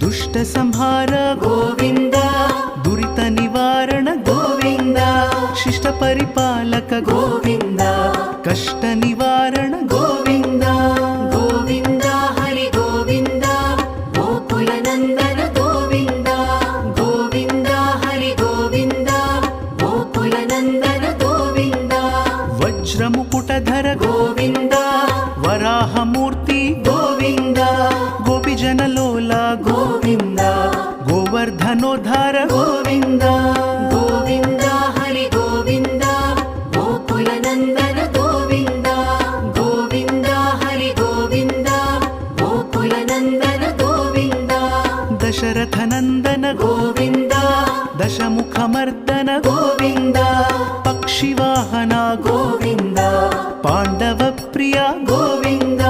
ದುಷ್ಟ ಸಂಹಾರ ಗೋವಿಂದ ದುರಿತ ನಿವಾರಣ ಗೋವಿಂದ ಶಿಷ್ಟ ಪರಿಪಾಲಕ ಗೋವಿಂದ ಕಷ್ಟ ನಿವಾರಣ ಗೋವಿಂದ ಗೋವಿಂದ ಹರಿ ಗೋವಿಂದ ಗೋಕುಲ ನಂದನ ಗೋವಿಂದ ಗೋವಿಂದ ಹರಿ ಗೋವಿಂದ ಗೋಕುಲ ನಂದನ ಗೋವಿಂದ ವಜ್ರ ಮುಕುಟಧರ ಗೋವಿಂದ ವರಾಹ ಮೂರ್ತಿ ಗೋವಿಂದ ಗೋಪಿಜನ ಲೋಲ ಗೋವಿಂದ ಗೋವರ್ಧನೋದ್ಧಾರ ಗೋವಿಂದ ಗೋವಿಂದ ಹರಿ ಗೋವಿಂದ ಗೋಕುಲ ನಂದನ ಗೋವಿಂದ ಗೋವಿಂದ ಹರಿ ಗೋವಿಂದ ಗೋಕುಲ ನಂದನ ಗೋವಿಂದ ದಶರಥ ನಂದನ ಗೋವಿಂದ ದಶಮುಖ ಮರ್ದನ ಗೋವಿಂದ ಪಕ್ಷಿವಾಹನ ಗೋವಿಂದ ಪಾಂಡವ ಪ್ರಿಯ ಗೋವಿಂದ